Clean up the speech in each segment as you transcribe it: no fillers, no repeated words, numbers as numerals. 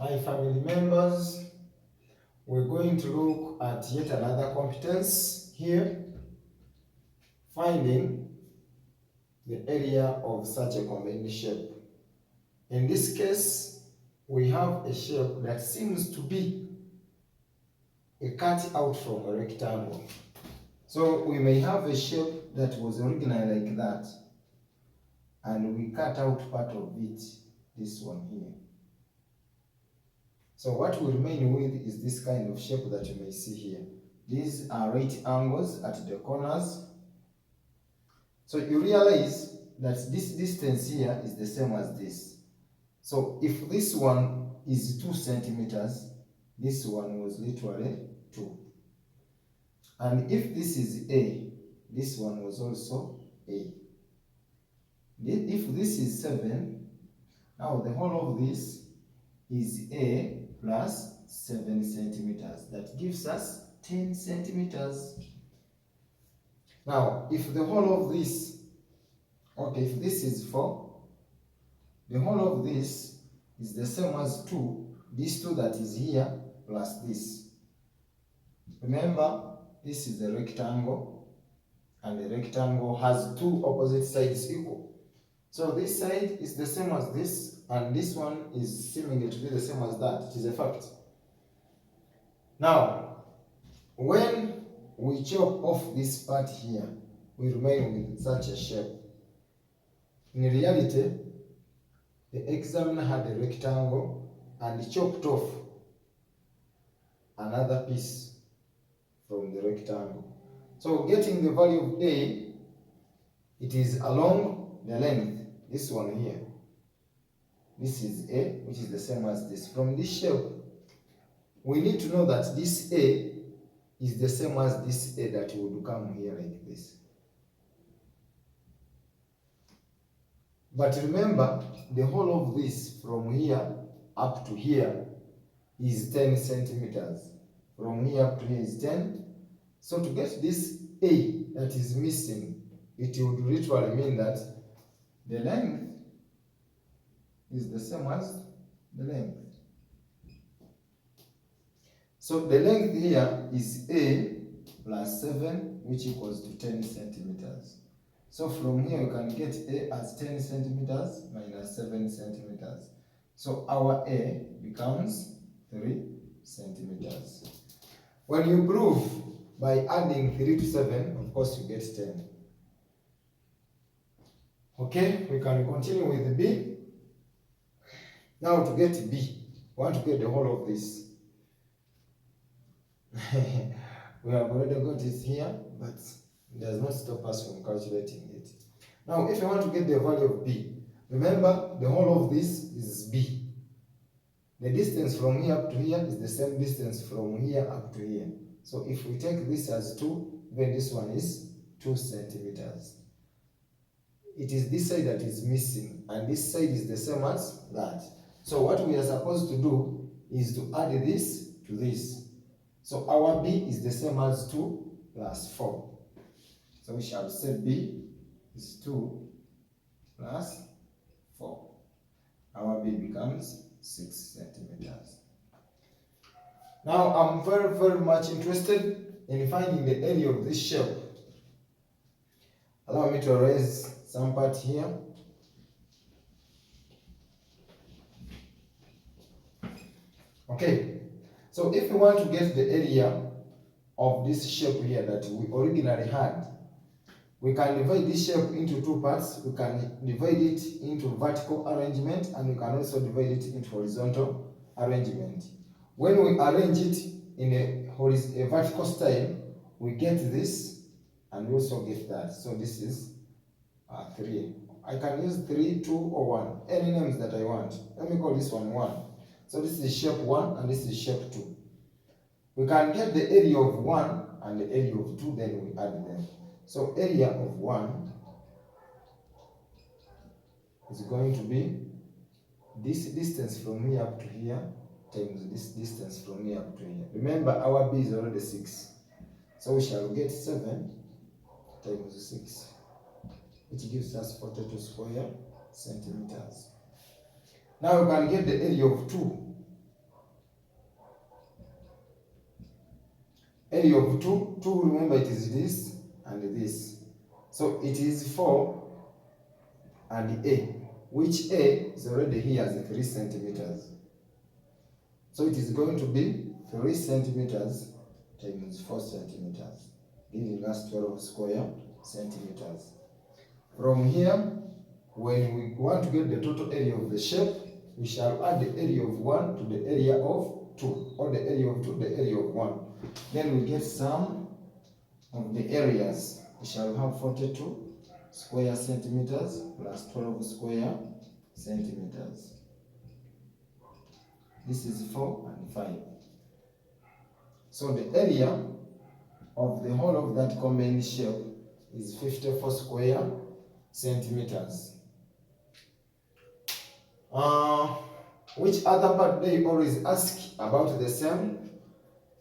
Hi family members, we're going to look at yet another competence here, finding the area of such a combined shape. In this case, we have a shape that seems to be a cut out from a rectangle. So we may have a shape that was originally like that, and we cut out part of it, this one here. So what we remain with is this kind of shape that you may see here. These are right angles at the corners. So you realize that this distance here is the same as this. So if this one is 2 centimeters, this one was literally 2. And if this is A, this one was also A. If this is 7, now the whole of this is A plus 7 centimeters. That gives us 10 centimeters. Now, if the whole of this, okay, if this is 4, the whole of this is the same as 2, this 2 that is here plus this. Remember, this is a rectangle, and the rectangle has 2 opposite sides equal. So this side is the same as this, and this one is seemingly to be the same as that. It is a fact. Now, when we chop off this part here, we remain with such a shape. In reality, the examiner had a rectangle and chopped off another piece from the rectangle. So getting the value of A, it is along the length, this one here. This is A, which is the same as this. From this shape, we need to know that this A is the same as this A that would come here like this. But remember, the whole of this from here up to here is 10 centimeters. From here up to here is 10. So to get this A that is missing, it would literally mean that the length is the same as the length. So the length here is A plus 7, which equals to 10 centimeters. So from here you can get A as 10 centimeters minus 7 centimeters. So our A becomes 3 centimeters. When you prove by adding 3 to 7, of course you get 10. Okay, we can continue with B. Now to get B, we want to get the whole of this. We have already got it here, but it does not stop us from calculating it. Now, if you want to get the value of B, remember the whole of this is B. The distance from here up to here is the same distance from here up to here. So if we take this as 2, then this one is 2 centimeters. It is this side that is missing, and this side is the same as that. So what we are supposed to do is to add this to this. So our B is the same as 2 plus 4. So we shall say B is 2 plus 4. Our B becomes 6 centimeters. Now I'm very much interested in finding the area of this shape. Allow me to erase some part here. Okay, so if we want to get the area of this shape here that we originally had, we can divide this shape into 2 parts. We can divide it into vertical arrangement, and we can also divide it into horizontal arrangement. When we arrange it in a vertical style, we get this and we also get that. So this is 3. I can use 3, 2, or 1, any names that I want. Let me call this one 1. So this is shape 1 and this is shape 2. We can get the area of 1 and the area of 2, then we add them. So area of 1 is going to be this distance from here up to here times this distance from here up to here. Remember, our B is already 6. So we shall get 7 times 6, which gives us 42 square centimeters. Now we can get the area of 2. area of 2, remember it is this and this. So it is 4 and A, which A is already here as 3 centimeters. So it is going to be 3 centimeters times 4 centimeters, giving us 12 square centimeters. From here, when we want to get the total area of the shape, we shall add the area of 1 to the area of 2, or the area of 2 to the area of 1. Then we get sum of the areas. We shall have 42 square centimeters plus 12 square centimeters. This is 4 and 5. So the area of the whole of that combined shape is 54 square centimeters. Which other part they always ask about the same?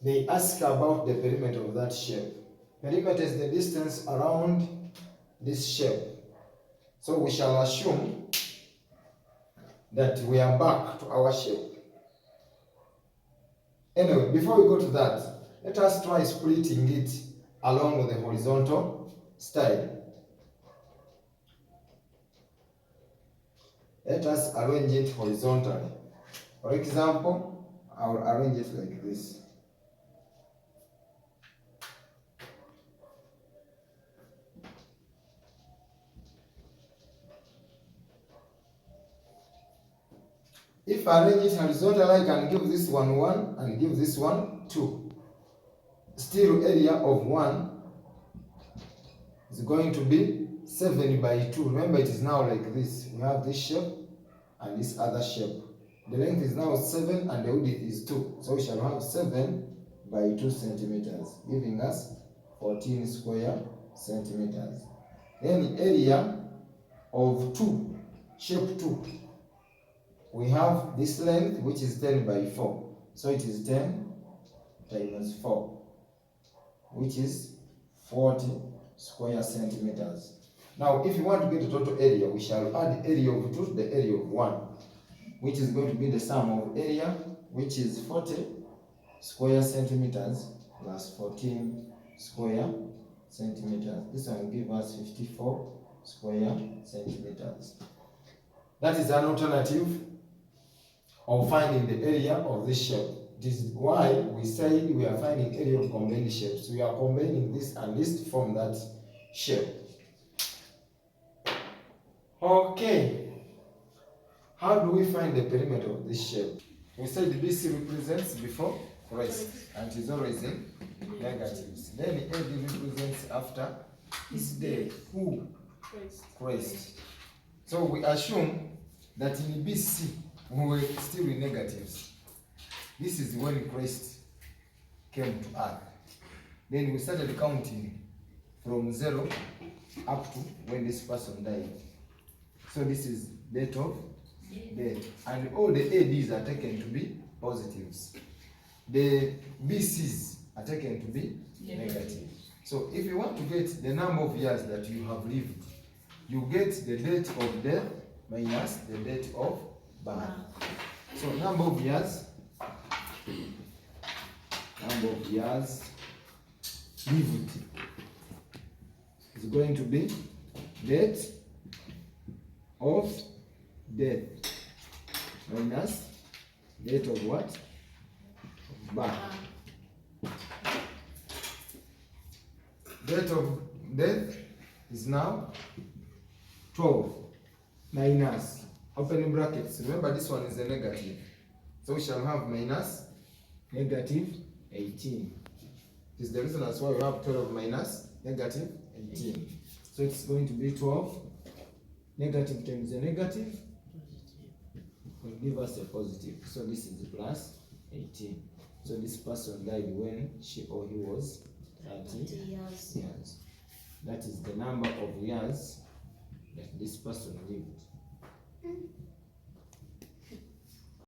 They ask about the perimeter of that shape. Perimeter is the distance around this shape. So we shall assume that we are back to our shape. Anyway, before we go to that, let us try splitting it along the horizontal style. Let us arrange it horizontally. For example, I will arrange it like this. If I arrange it horizontally, I can give this one 1 and give this one 2. Still, area of 1 is going to be 7 by 2. Remember, it is now like this. We have this shape and this other shape. The length is now 7 and the width is 2. So we shall have 7 by 2 centimeters, giving us 14 square centimeters. Then the area of 2, shape 2. We have this length, which is 10 by 4. So it is 10 times 4, which is 40 square centimeters. Now, if you want to get the total area, we shall add the area of 2 to the area of 1, which is going to be the sum of area, which is 40 square centimeters plus 14 square centimeters. This one will give us 54 square centimeters. That is an alternative of finding the area of this shape. This is why we say we are finding area of combined shapes. We are combining this and this to form that shape. Okay. How do we find the perimeter of this shape? We said BC represents before crest, and it is always in negatives. Then AD represents after is the who? Crest. So we assume that in BC we were still in negatives. This is when Christ came to earth. Then we started counting from 0 up to when this person died. So this is date of death. And all the ADs are taken to be positives. The BCs are taken to be negative. So if you want to get the number of years that you have lived, you get the date of death minus the date of birth. So number of years lived is going to be date of death minus date of what? Of birth. Date of death is now 12 minus, opening brackets. Remember, this one is a negative. So we shall have minus negative 18. This is the reason that's why we have 12 minus negative 18. So it's going to be 12. Negative times a negative will give us a positive. So this is plus 18. So this person died when she or he was 30 years. That is the number of years that this person lived.